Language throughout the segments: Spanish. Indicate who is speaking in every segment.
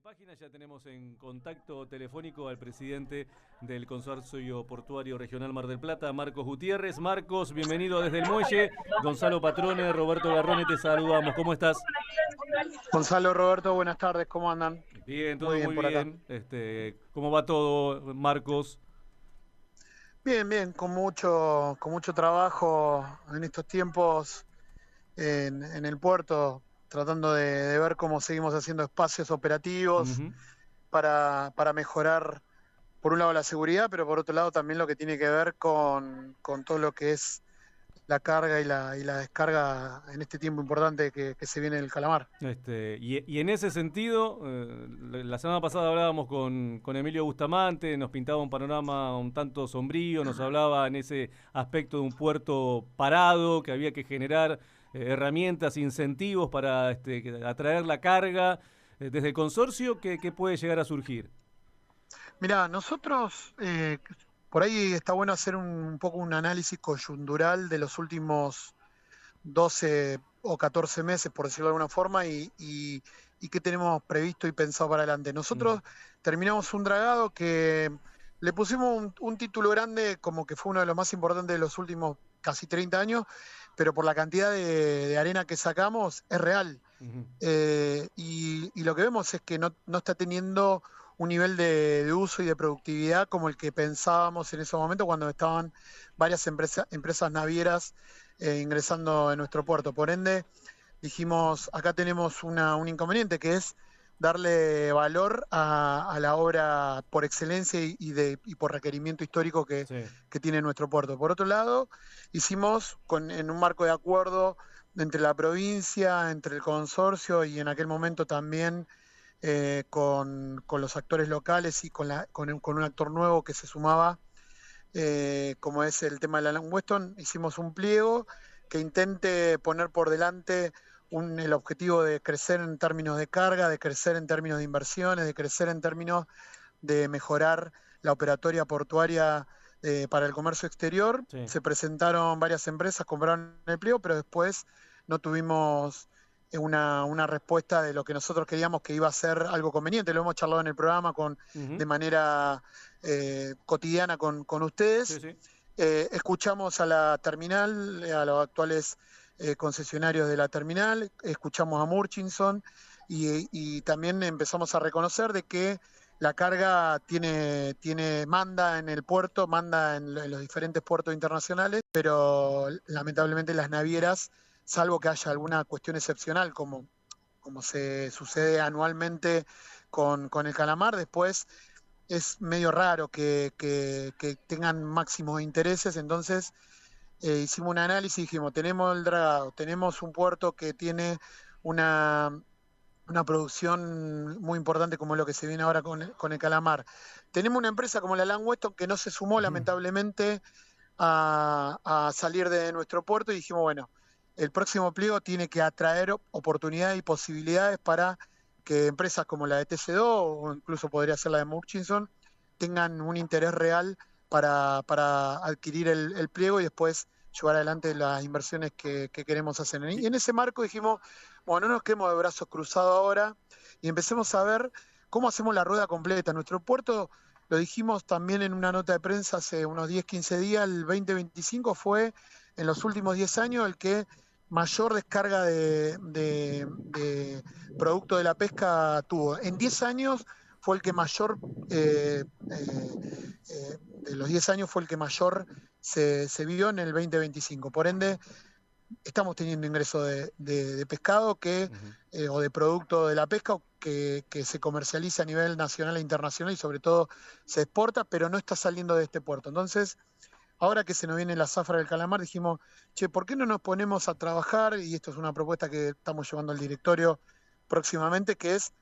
Speaker 1: página ya tenemos en contacto telefónico al presidente del Consorcio Portuario Regional Mar del Plata, Marcos Gutiérrez. Marcos, bienvenido desde el muelle. Gonzalo Patrone, Roberto Garrone, te saludamos. ¿Cómo estás?
Speaker 2: Gonzalo, Roberto, buenas tardes, ¿cómo andan?
Speaker 1: Bien,
Speaker 2: Muy
Speaker 1: todo
Speaker 2: bien
Speaker 1: muy
Speaker 2: por acá.
Speaker 1: bien. ¿Cómo va todo, Marcos?
Speaker 2: Bien, bien, con mucho trabajo en estos tiempos en el puerto, tratando de ver cómo seguimos haciendo espacios operativos
Speaker 1: Ujú.
Speaker 2: para mejorar, por un lado, la seguridad, pero por otro lado también lo que tiene que ver con todo lo que es la carga y la descarga en este tiempo importante que se viene el calamar.
Speaker 1: Y en ese sentido, la semana pasada hablábamos con Emilio Bustamante, nos pintaba un panorama un tanto sombrío, nos hablaba en ese aspecto de un puerto parado, que había que generar herramientas, incentivos para atraer la carga. Desde el consorcio, ¿qué puede llegar a surgir?
Speaker 2: Mirá, nosotros, por ahí está bueno hacer un poco un análisis coyuntural de los últimos 12 o 14 meses, por decirlo de alguna forma, y qué tenemos previsto y pensado para adelante.
Speaker 1: Ujú.
Speaker 2: Nosotros terminamos un dragado que le pusimos un título grande, como que fue uno de los más importantes de los últimos casi 30 años, pero por la cantidad de arena que sacamos es real.
Speaker 1: Ujú.
Speaker 2: Y lo que vemos es que no está teniendo un nivel de uso y de productividad como el que pensábamos en ese momento cuando estaban varias empresas navieras ingresando en nuestro puerto. Por ende, dijimos, acá tenemos un inconveniente que es darle valor a la obra por excelencia y por requerimiento histórico
Speaker 1: Sí.
Speaker 2: que tiene nuestro puerto. Por otro lado, hicimos en un marco de acuerdo entre la provincia, entre el consorcio y en aquel momento también con los actores locales y con un actor nuevo que se sumaba, como es el tema de la Alan Weston, hicimos un pliego que intente poner por delante el objetivo de crecer en términos de carga, de crecer en términos de inversiones, de crecer en términos de mejorar la operatoria portuaria para el comercio exterior.
Speaker 1: Sí.
Speaker 2: Se presentaron varias empresas, compraron el pliego, pero después no tuvimos una respuesta de lo que nosotros queríamos que iba a ser algo conveniente. Lo hemos charlado en el programa
Speaker 1: Ujú.
Speaker 2: de manera cotidiana con
Speaker 1: Sí,
Speaker 2: ustedes.
Speaker 1: sí.
Speaker 2: Escuchamos a la terminal, a los actuales concesionarios de la terminal, escuchamos a Murchison y también empezamos a reconocer de que la carga manda en el puerto, manda en los diferentes puertos internacionales, pero lamentablemente las navieras, salvo que haya alguna cuestión excepcional, como se sucede anualmente con el calamar, después es medio raro que tengan máximos intereses. Entonces hicimos un análisis y dijimos, tenemos el dragado, tenemos un puerto que tiene una, una producción muy importante como es lo que se viene ahora con el calamar. Tenemos una empresa como la Alan Weston que no se sumó
Speaker 1: Ujú.
Speaker 2: lamentablemente a salir de nuestro puerto y dijimos, bueno, el próximo pliego tiene que atraer oportunidades y posibilidades para que empresas como la de TC2 o incluso podría ser la de Murchison tengan un interés real para adquirir el pliego y después llevar adelante las inversiones que queremos hacer. Y en ese marco dijimos, bueno, no nos quedemos de brazos cruzados ahora y empecemos a ver cómo hacemos la rueda completa. Nuestro puerto, lo dijimos también en una nota de prensa hace unos 10, 15 días, el 2025 fue en los últimos 10 años el que mayor descarga de producto de la pesca tuvo. En 10 años fue el que mayor, de los 10 años fue el que mayor se vio en el 2025. Por ende, estamos teniendo ingreso de pescado
Speaker 1: Ujú.
Speaker 2: o de producto de la pesca que se comercializa a nivel nacional e internacional y sobre todo se exporta, pero no está saliendo de este puerto. Entonces, ahora que se nos viene la zafra del calamar, dijimos, che, ¿por qué no nos ponemos a trabajar? Y esto es una propuesta que estamos llevando al directorio próximamente, que es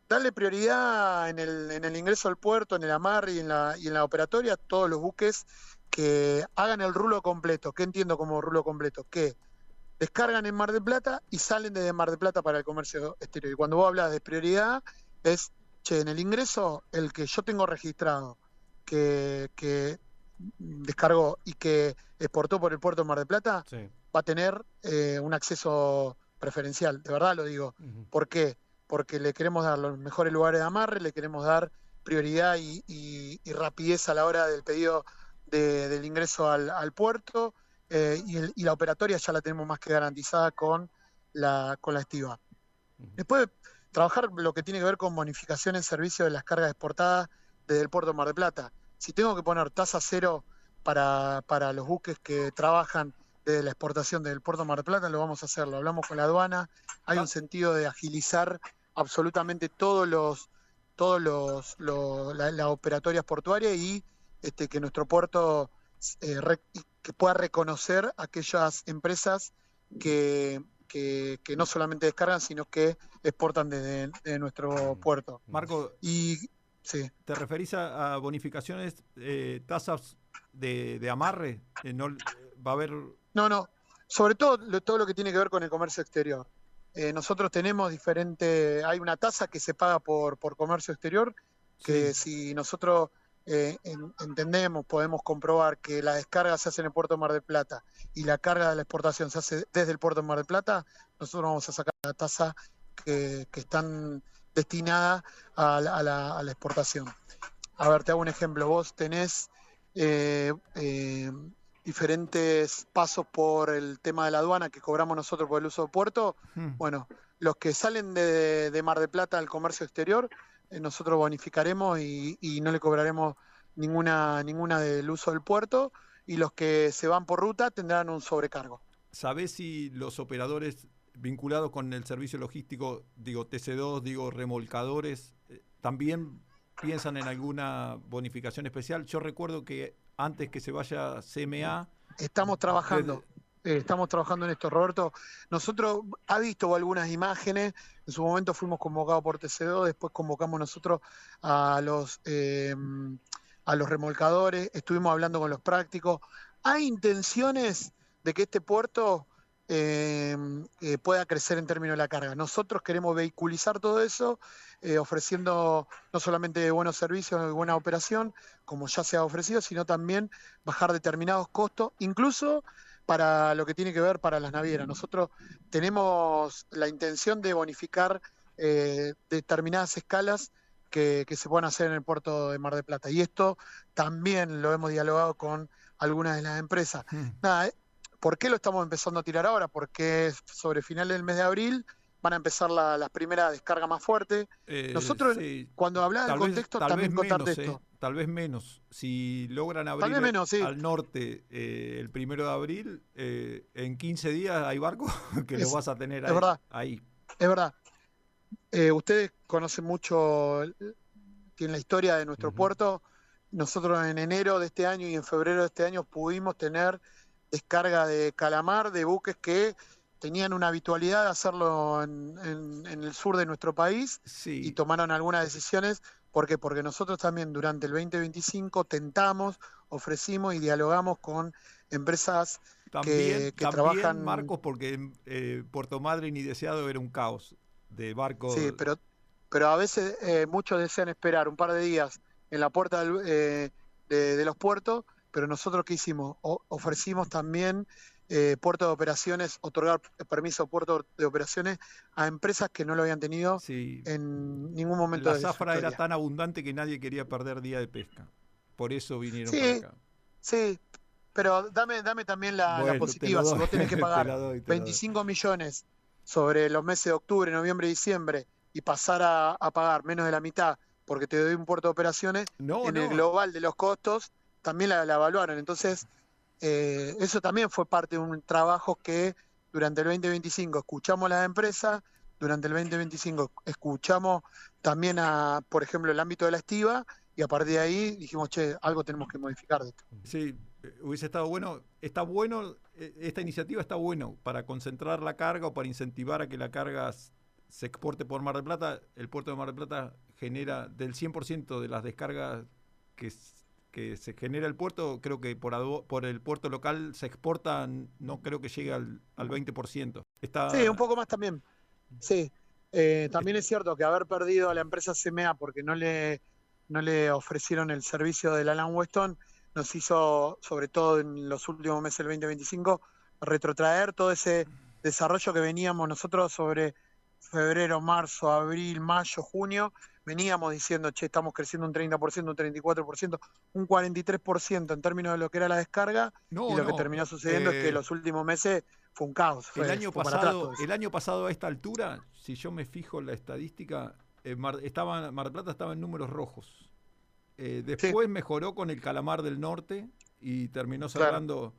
Speaker 2: darle prioridad en el ingreso al puerto, en el amarre y en la operatoria a todos los buques que hagan el rulo completo. ¿Qué entiendo como rulo completo? Que descargan en Mar del Plata y salen desde Mar del Plata para el comercio exterior. Y cuando vos hablas de prioridad, es, che, en el ingreso, el que yo tengo registrado, que descargó y que exportó por el puerto de Mar del Plata,
Speaker 1: Sí.
Speaker 2: va a tener un acceso preferencial. De verdad lo digo.
Speaker 1: Ujú.
Speaker 2: ¿Por qué? porque le queremos dar los mejores lugares de amarre, le queremos dar prioridad y rapidez a la hora del pedido del ingreso al puerto, y la operatoria ya la tenemos más que garantizada con la estiva. Después, trabajar lo que tiene que ver con bonificación en servicio de las cargas exportadas desde el puerto de Mar del Plata. Si tengo que poner tasa cero para los buques que trabajan desde la exportación del puerto de Mar del Plata, lo vamos a hacer. Lo hablamos con la aduana. Hay un sentido de agilizar absolutamente las operatorias portuarias y que nuestro puerto que pueda reconocer aquellas empresas que no solamente descargan, sino que exportan desde nuestro puerto.
Speaker 3: Marco,
Speaker 2: y sí.
Speaker 3: ¿Te referís a bonificaciones, tasas de amarre? ¿No va a haber...?
Speaker 2: No, sobre todo lo que tiene que ver con el comercio exterior. Nosotros tenemos hay una tasa que se paga por comercio exterior, que si nosotros entendemos, podemos comprobar que la descarga se hace en el puerto de Mar del Plata y la carga de la exportación se hace desde el puerto de Mar del Plata, nosotros vamos a sacar la tasa que están destinadas a la exportación. A ver, te hago un ejemplo. Vos tenés diferentes pasos por el tema de la aduana que cobramos nosotros por el uso del puerto. Bueno, los que salen de Mar del Plata al comercio exterior, nosotros bonificaremos y no le cobraremos ninguna del uso del puerto, y los que se van por ruta tendrán un sobrecargo.
Speaker 3: ¿Sabés si los operadores vinculados con el servicio logístico, digo TC2, digo remolcadores, también piensan en alguna bonificación especial? Yo recuerdo que antes que se vaya CMA...
Speaker 2: Estamos trabajando en esto, Roberto. Nosotros, ha visto algunas imágenes, en su momento fuimos convocados por TC2, después convocamos nosotros a los remolcadores, estuvimos hablando con los prácticos. Hay intenciones de que este puerto pueda crecer en términos de la carga. Nosotros queremos vehiculizar todo eso, ofreciendo no solamente buenos servicios y buena operación, como ya se ha ofrecido, sino también bajar determinados costos, incluso para lo que tiene que ver para las navieras. Nosotros tenemos la intención de bonificar determinadas escalas que se puedan hacer en el puerto de Mar del Plata. Y esto también lo hemos dialogado con algunas de las empresas. Nada, ¿por qué lo estamos empezando a tirar ahora? Porque sobre finales del mes de abril van a empezar las primeras descargas más fuertes. Nosotros, cuando hablaba del contexto, también contarte esto.
Speaker 3: Tal vez menos. Si logran abrir al norte el 1 de abril, en 15 días hay barcos que los vas a tener ahí.
Speaker 2: Es verdad. Ustedes conocen mucho, tienen la historia de nuestro puerto. Nosotros en enero de este año y en febrero de este año pudimos tener descarga de calamar de buques que tenían una habitualidad de hacerlo en el sur de nuestro país, y tomaron algunas decisiones. ¿Por qué? Porque nosotros también durante el 2025 tentamos, ofrecimos y dialogamos con empresas que trabajan...
Speaker 3: Marcos, porque Puerto Madryn y Deseado era un caos de barcos.
Speaker 2: Sí, pero a veces muchos desean esperar un par de días en la puerta de los puertos, pero nosotros ¿qué hicimos? Ofrecimos también puerto de operaciones, otorgar permiso de puerto de operaciones a empresas que no lo habían tenido en ningún momento.
Speaker 3: La zafra era tan abundante que nadie quería perder día de pesca. Por eso vinieron para acá.
Speaker 2: Sí, pero dame también la positiva. Si vos tenés que pagar 25 millones sobre los meses de octubre, noviembre y diciembre y pasar a pagar menos de la mitad porque te doy un puerto de operaciones, el global de los costos también la evaluaron. Entonces, eso también fue parte de un trabajo que durante el 2025 escuchamos a las empresas, durante el 2025 escuchamos también por ejemplo, el ámbito de la estiva, y a partir de ahí dijimos, algo tenemos que modificar de esto.
Speaker 3: Sí, hubiese estado bueno, esta iniciativa está bueno para concentrar la carga o para incentivar a que la carga se exporte por Mar del Plata. El puerto de Mar del Plata genera del 100% de las descargas que se genera el puerto, creo que por el puerto local se exporta, no creo que llegue al 20%.
Speaker 2: Sí, un poco más también. Sí, también es cierto que haber perdido a la empresa CMA porque no le ofrecieron el servicio del Alan Weston nos hizo, sobre todo en los últimos meses del 2025, retrotraer todo ese desarrollo que veníamos nosotros sobre febrero, marzo, abril, mayo, junio, veníamos diciendo, che, estamos creciendo un 30%, un 34%, un 43% en términos de lo que era la descarga, y
Speaker 3: No,
Speaker 2: lo que
Speaker 3: no.
Speaker 2: terminó sucediendo es que los últimos meses fue un caos, fue para atrás todo eso.
Speaker 3: El año pasado a esta altura, si yo me fijo en la estadística, Mar del Plata estaba en números rojos.
Speaker 2: Sí,
Speaker 3: Después mejoró con el Calamar del Norte y terminó
Speaker 2: claro.
Speaker 3: cerrando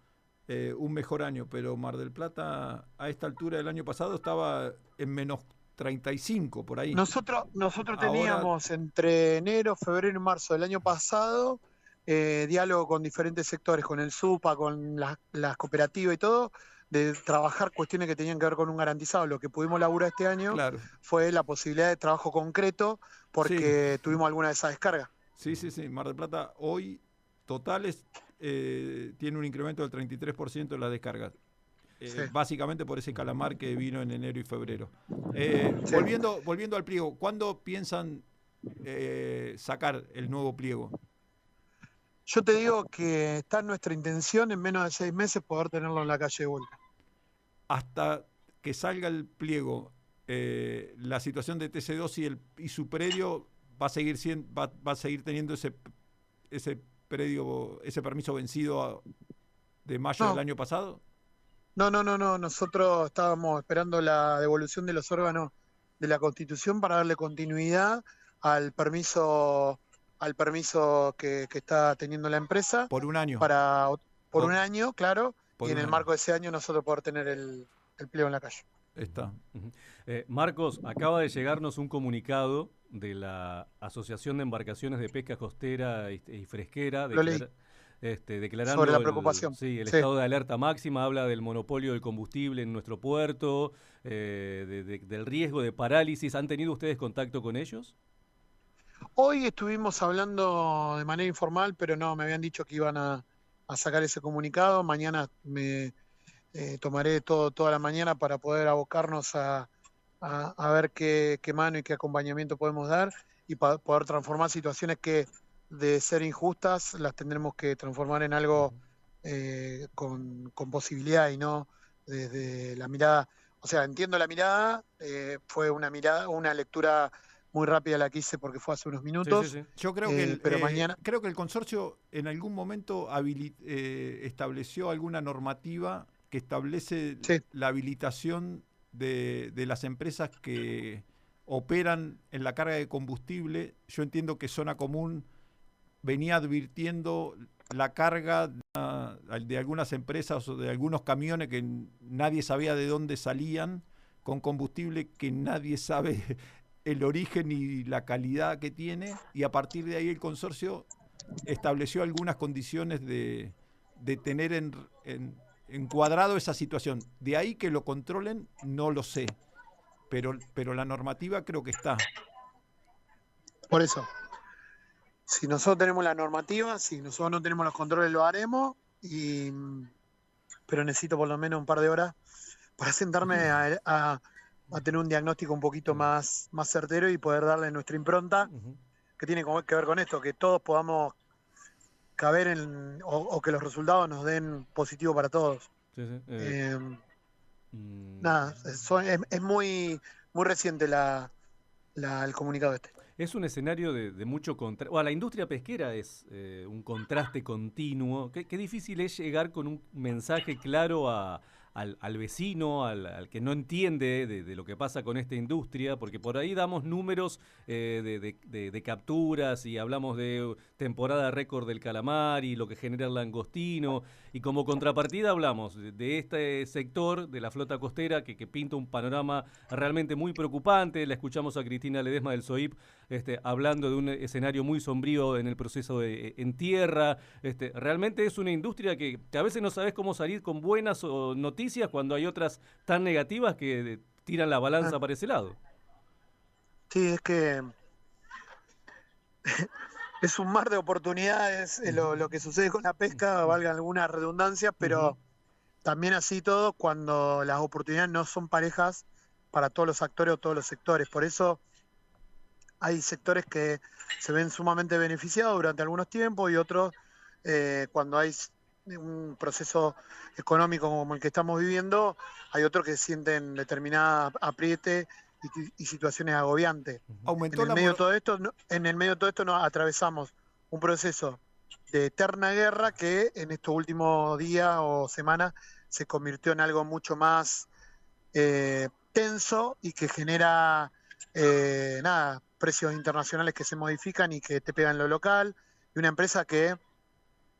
Speaker 3: un mejor año, pero Mar del Plata a esta altura del año pasado estaba en menos 35 por ahí.
Speaker 2: Nosotros
Speaker 3: Ahora,
Speaker 2: teníamos entre enero, febrero y marzo del año pasado diálogo con diferentes sectores, con el SUPA, con las cooperativas y todo, de trabajar cuestiones que tenían que ver con un garantizado. Lo que pudimos laburar este año
Speaker 3: claro,
Speaker 2: fue la posibilidad de trabajo concreto
Speaker 3: sí,
Speaker 2: porque tuvimos alguna de esas descargas.
Speaker 3: sí. Mar del Plata hoy totales tiene un incremento del 33% de las descargas.
Speaker 2: Sí,
Speaker 3: Básicamente por ese calamar que vino en enero y febrero.
Speaker 2: sí.
Speaker 3: Volviendo al pliego, ¿cuándo piensan sacar el nuevo pliego?
Speaker 2: Yo te digo que está en nuestra intención en menos de 6 meses poder tenerlo en la calle de vuelta.
Speaker 3: Hasta que salga el pliego, la situación de TC2 y su predio va a seguir va a seguir teniendo ese predio, ese permiso vencido de mayo del
Speaker 2: No,
Speaker 3: año pasado.
Speaker 2: no. Nosotros estábamos esperando la devolución de los órganos de la Constitución para darle continuidad al permiso, que está teniendo la empresa
Speaker 3: Por un año.
Speaker 2: para, por un
Speaker 3: O-
Speaker 2: año, claro,
Speaker 3: por
Speaker 2: y en
Speaker 3: un
Speaker 2: el
Speaker 3: año.
Speaker 2: marco de ese año nosotros poder tener el pliego en la calle.
Speaker 3: Está.
Speaker 1: Ujú. Marcos, acaba de llegarnos un comunicado de la Asociación de Embarcaciones de Pesca Costera y Fresquera,
Speaker 2: Lo leí sobre
Speaker 1: declarando
Speaker 2: la preocupación.
Speaker 1: sí, el
Speaker 2: Sí.
Speaker 1: estado de alerta máxima, habla del monopolio del combustible en nuestro puerto, del riesgo de parálisis. ¿Han tenido ustedes contacto con ellos?
Speaker 2: Hoy estuvimos hablando de manera informal, pero no, me habían dicho que iban a sacar ese comunicado. Mañana me tomaré toda la mañana para poder abocarnos a ver qué mano y qué acompañamiento podemos dar y poder transformar situaciones que de ser injustas las tendremos que transformar en algo con posibilidad y no desde la mirada. O sea, entiendo la mirada, fue una mirada, una lectura muy rápida la que hice porque fue hace unos
Speaker 1: Sí, sí,
Speaker 2: minutos,
Speaker 1: sí.
Speaker 3: Yo
Speaker 2: pero mañana,
Speaker 3: creo que el consorcio en algún momento estableció alguna normativa que establece
Speaker 2: sí,
Speaker 3: la habilitación de las empresas que operan en la carga de combustible. Yo entiendo que Zona Común venía advirtiendo la carga de algunas empresas o de algunos camiones que nadie sabía de dónde salían, con combustible que nadie sabe el origen y la calidad que tiene, y a partir de ahí el consorcio estableció algunas condiciones de tener encuadrado esa situación. De ahí que lo controlen, no lo sé, pero la normativa creo que está.
Speaker 2: por eso. Si nosotros tenemos la normativa, si nosotros no tenemos los controles, lo haremos, pero necesito por lo menos un par de horas para sentarme a tener un diagnóstico un poquito
Speaker 1: Mm.
Speaker 2: más certero y poder darle nuestra impronta,
Speaker 1: Ujú.
Speaker 2: que tiene que ver con esto, que todos podamos caber o que los resultados nos den positivo para todos.
Speaker 1: Sí, sí.
Speaker 2: Eh,
Speaker 1: Mm,
Speaker 2: Nada, es muy reciente el comunicado este.
Speaker 1: Es un escenario de mucho contraste. Bueno, la industria pesquera es un contraste continuo. Qué difícil es llegar con un mensaje claro al vecino, al que no entiende de lo que pasa con esta industria, porque por ahí damos números de capturas y hablamos de temporada récord del calamar y lo que genera el langostino, y como contrapartida hablamos de este sector de la flota costera que pinta un panorama realmente muy preocupante. La escuchamos a Cristina Ledesma del SOIP hablando de un escenario muy sombrío en el proceso en tierra. Realmente es una industria que a veces no sabes cómo salir con buenas noticias cuando hay otras tan negativas que tiran la
Speaker 2: Ah,
Speaker 1: balanza para ese lado.
Speaker 2: sí, es que es un mar de oportunidades lo que sucede con la pesca, valga algunas redundancias,
Speaker 1: Ujú.
Speaker 2: pero también así todo cuando las oportunidades no son parejas para todos los actores o todos los sectores. Por eso hay sectores que se ven sumamente beneficiados durante algunos tiempos y otros cuando hay un proceso económico como el que estamos viviendo, hay otros que sienten determinada apriete y situaciones agobiantes.
Speaker 3: Aumentó
Speaker 2: En el medio de todo esto, en el medio de todo esto nos atravesamos un proceso de eterna guerra que en estos últimos días o semanas se convirtió en algo mucho más tenso y que genera precios internacionales que se modifican y que te pegan lo local, y una empresa que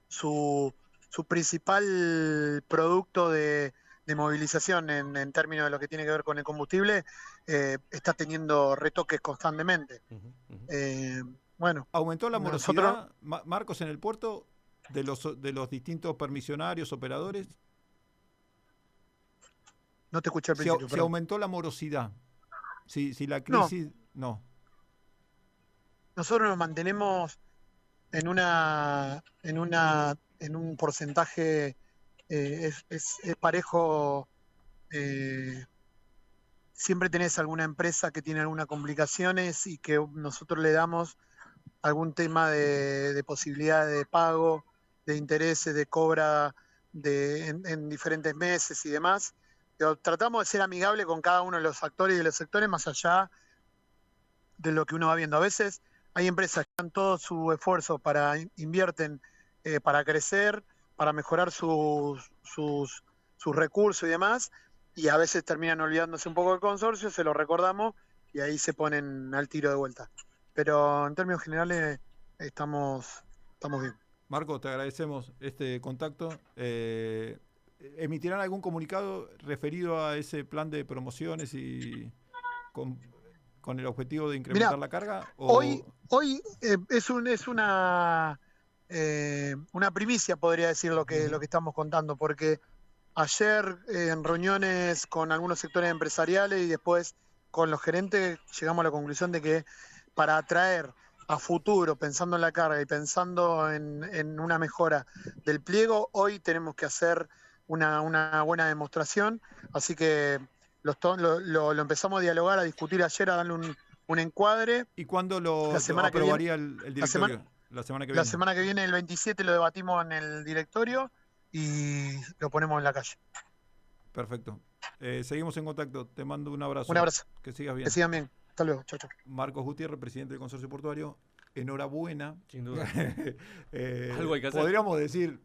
Speaker 2: su principal producto de movilización en términos de lo que tiene que ver con el combustible está teniendo retoques constantemente. Bueno,
Speaker 3: ¿aumentó la
Speaker 2: nosotros...
Speaker 3: morosidad, Marcos, en el puerto de los distintos permisionarios, operadores?
Speaker 2: No te escuché al principio.
Speaker 3: Se aumentó la morosidad. Si la
Speaker 2: No,
Speaker 3: crisis... No.
Speaker 2: nosotros nos mantenemos en un porcentaje es parejo. Siempre tenés alguna empresa que tiene algunas complicaciones y que nosotros le damos algún tema de posibilidad de pago, de intereses, de cobra en diferentes meses y demás. Pero tratamos de ser amigable con cada uno de los actores y de los sectores, más allá de lo que uno va viendo. A veces hay empresas que dan todo su esfuerzo invierten para crecer, para mejorar sus recursos y demás, y a veces terminan olvidándose un poco del consorcio, se lo recordamos y ahí se ponen al tiro de vuelta. Pero en términos generales estamos bien.
Speaker 3: Marco, te agradecemos este contacto. ¿Emitirán algún comunicado referido a ese plan de promociones y con el objetivo de incrementar la carga?
Speaker 2: Hoy es una primicia, podría decir, lo que estamos contando, porque ayer en reuniones con algunos sectores empresariales y después con los gerentes llegamos a la conclusión de que para atraer a futuro, pensando en la carga y pensando en una mejora del pliego, hoy tenemos que hacer una buena demostración, así que lo empezamos a dialogar, a discutir ayer, a darle un encuadre.
Speaker 3: ¿Y cuándo lo
Speaker 2: aprobaría
Speaker 3: el directorio? La semana que viene.
Speaker 2: La semana que viene, el 27, lo debatimos en el directorio y lo ponemos en la calle.
Speaker 3: Perfecto. Seguimos en contacto. Te mando un abrazo.
Speaker 2: Un abrazo.
Speaker 3: Que sigas bien.
Speaker 2: Que sigan bien. Hasta luego. Chau, chau.
Speaker 3: Marcos Gutiérrez, presidente del Consorcio Portuario. Enhorabuena.
Speaker 1: Sin duda. Algo hay que hacer.
Speaker 3: Podríamos decir...